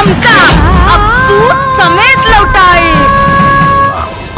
लंका अब सूद समेत लौटाई।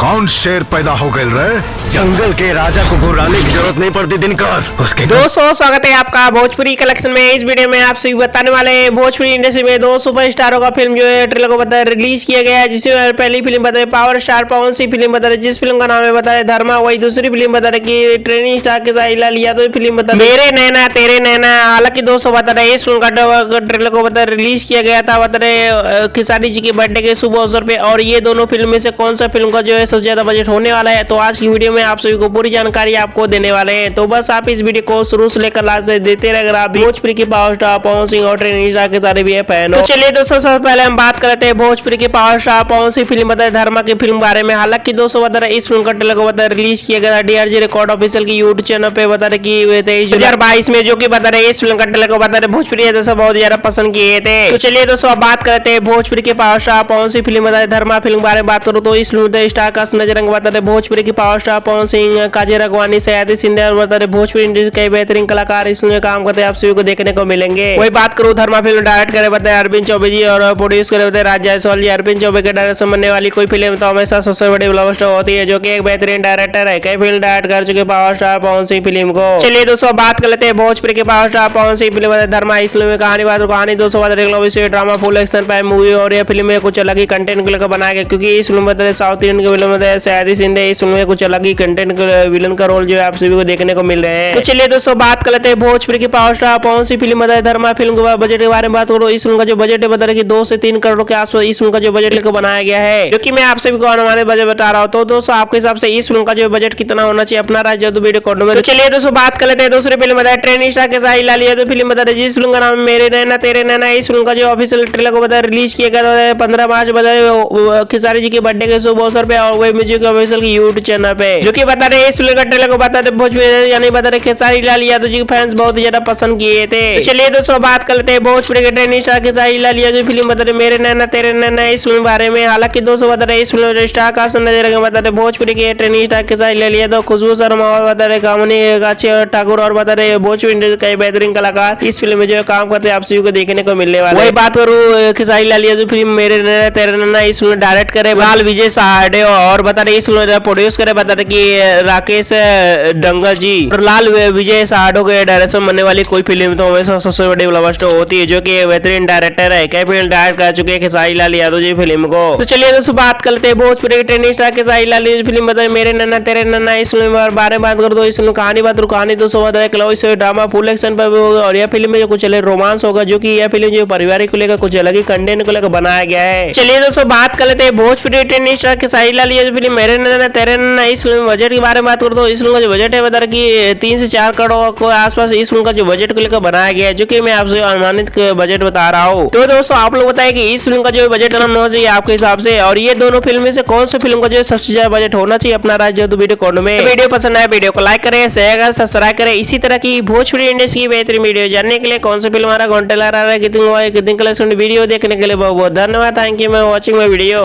कौन शेर पैदा हो गए रे? जंगल के राजा को घुराने की जरूरत नहीं पड़ती दिनकर उसके। दोस्तों स्वागत है आपका भोजपुरी कलेक्शन में। इस वीडियो में आप सभी बताने वाले हैं भोजपुरी इंडस्ट्री में दो सुपरस्टारों का फिल्म जो है ट्रेलर को बता रिलीज किया गया है, जिसमें पहली फिल्म बता रहे power star Pawan Singh film बता रहे, जिस फिल्म का नाम है बता रहे धर्मा। वही दूसरी फिल्म बता रहे की ट्रेनिंग स्टार के साथ इला लिया तो फिल्म बता मेरे नैना तेरे नैना। हालांकि दोस्तों बता रहे इस फिल्म का ट्रेलर को बता रिलीज किया गया था बता रहे खेसारी जी के बर्थडे के शुभ अवसर पे। और ये दोनों फिल्म में से कौन सा फिल्म का जो है सबसे ज्यादा बजट होने वाला है, तो आज की वीडियो में आप सभी को पूरी जानकारी आपको देने वाले हैं। तो बस आप इस वीडियो को शुरू से लेकर लास्ट तक देते रहे। अगर आप भोजपुरी के पावर स्टार पवन सिंह और ट्रेनिंग स्टार के सारे भी है फैन हो, तो चलिए दोस्तों सबसे पहले हम बात करते हैं भोजपुरी के power star Pawan Singh film बता धर्मा की फिल्म बारे में। हालांकि दोस्तों बता रहे इस फिल्म का ट्रेलर को बता रिलीज किया गया DRG रिकॉर्ड ऑफिशियल की यूट्यूब चैनल पे बता रहे की 2022 में, जो की बता रहे इस फिल्म का ट्रेलर को बता रहे भोजपुरी दोस्तों बहुत ज्यादा पसंद किए थे। तो चलिए दोस्तों अब बात करते हैं भोजपुरी के power star Pawan Singh film बता धर्मा फिल्म बारे में बात करूँ तो इस फिल्म स्टार का नजरंग बता रहे भोजपुरी की पावर स्टार पवन सिंह, काजल राघवानी, सयाजी सिंधे और बता रहे भोजपुरी इंडस्ट्री के बेहतरीन कलाकार इसमें काम करते हैं, आप सभी को देखने को मिलेंगे। वही बात करूँ धर्मा फिल्म डायरेक्ट करे बताए अरविंद चौबे जी और प्रोड्यूस करे बताए राज जायसवाल जी। अरविंद चौबे के डायरेक्शन बनने वाली कोई फिल्म तो हमेशा सबसे बड़ी ब्लॉकबस्टर होती है, जो की एक बेहतरीन डायरेक्टर है। कई फिल्म डायरेक्ट कर चुके power star Pawan Singh film को। चलिए दोस्तों बात कर लेते हैं भोजपुरी के power star Pawan Singh film धर्मा। इस फिल्म में कहानी दोस्तों ड्रामा फुल एक्शन पे मूवी और यह फिल्म में कुछ अलग ही कंटेंट को लेकर बनाया गया, क्योंकि इस फिल्म में साउथ इंडियन की फिल्म में सयाजी सिंधे इस फिल्म में कुछ अलग ही कंटेंट विलन का रोल जो है आप सभी को देखने को मिल रहे हैं। तो चलिए दोस्तों बात कर लेते हैं भोजपुरी की power star Pawan Singh film बता धर्मा फिल्म के बजट के बारे में बात करो। इस फिल्म का जो बजट है बता रहे 2 से 3 करोड़ के आसपास इस फिल्म का जो बजट लेकर बनाया गया है, जो कि मैं आप सभी को अनुमानित बजट बता रहा हूँ। तो दोस्तों आपके हिसाब से इस फिल्म का जो बजट कितना होना चाहिए अपना राय जो वीडियो कॉर्ड में। तो चलिए दोस्तों बात कर लेते हैं दूसरी फिल्म बताए ट्रेनिंग स्टार के साथ इला लिया तो फिल्म बता रहे जिस फिल्म का नाम मेरे नैना तेरे नैना। इस फिल्म का जो ऑफिशियल ट्रेलर को बता रिलीज किया गया 15 मार्च बता खेसारी जी के बर्थडे के शुभ अवसर पे और वही म्यूजिक ऑफिशियल की यूट्यूब चैनल पे, जो की बता रहे इस फिल्म का ट्रेलर को बता भोजपुरी यानी बता रहे खेसारी लाल यादव जी के फैंस बहुत ज्यादा पसंद किए थे। तो चलिए दोस्तों बात कर लेते हैं भोजपुरी के training star Khesari Lal Yadav film बता रहे मेरे नैना तेरे नैना इस फिल्म बारे में। हालांकि दोस्तों बता रहे इस फिल्म स्टार का नजर बता रहे भोजपुरी के ट्रेनिंग स्टार खेसारी लाल यादव, खुशबू शर्मा और बता रहे कामनी ठाकुर और बता रहे भोजपुरी इंडस्ट्री के बेहतरीन कलाकार इस फिल्म में जो काम करते हैं आप सभी को देखने को मिलने वाले। वही बात करूँ खेसारी लाल यादव फिल्म मेरे नैना तेरे नैना इस फिल्म डायरेक्ट करे लाल विजय साहडे और बता रहे इस फिल्म प्रोड्यूस करे बता रहे की राकेश डंगर जी और लाल विजय साहडो के डायरेक्शन बनने वाली कोई फिल्म तो हमेशा सबसे बड़ी ब्लॉकबस्टर होती है, जो कि बेहतरीन डायरेक्टर है। कई फिल्म डायरेक्ट कर चुके हैं खेसारी लाल यादव जी फिल्म को। तो चलिए दोस्तों बात करते हैं Bhojpuri training star Khesari Lal Yadav film बताए मेरे नैना तेरे नैना। इस फिल्म बारे में बात कर दो इस फिल्म कहानी दोस्तों बताए love story drama full action पर और यह फिल्म में कुछ अलग रोमांस होगा, जो की यह फिल्म जो परिवार को लेकर कुछ अलग ही कंटेंट को लेकर बनाया गया है। चलिए दोस्तों बात कर लेते हैं Bhojpuri training star Khesari Lal Yadav film मेरे नैना तेरे नैना। इस फिल्म बजट के बारे में बात कर दो इस फिल्म का जो बजट है बता रहे 3 से 4 करोड़ को आसपास इस फिल्म का जो बजट को लेकर बनाया गया है, जो कि मैं आपसे अनुमानित बजट बता रहा हूँ। तो दोस्तों आप लोग बताएं कि इस फिल्म का जो बजट होना चाहिए आपके हिसाब से, और ये दोनों फिल्म में से कौन सी फिल्म का जो सबसे ज्यादा बजट होना चाहिए अपना राज्य तो वीडियो कॉर्ड में। वीडियो पसंद आए वीडियो को लाइक करें, शेयर करें, सब्सक्राइब करें। इसी तरह की भोजपुरी इंडस्ट्री की बेहतरीन वीडियो जानने के लिए कौन सी फिल्म आ रहा है, कितनी कलेक्शन वीडियो देखने के लिए बहुत बहुत धन्यवाद। Thank you for watching my video.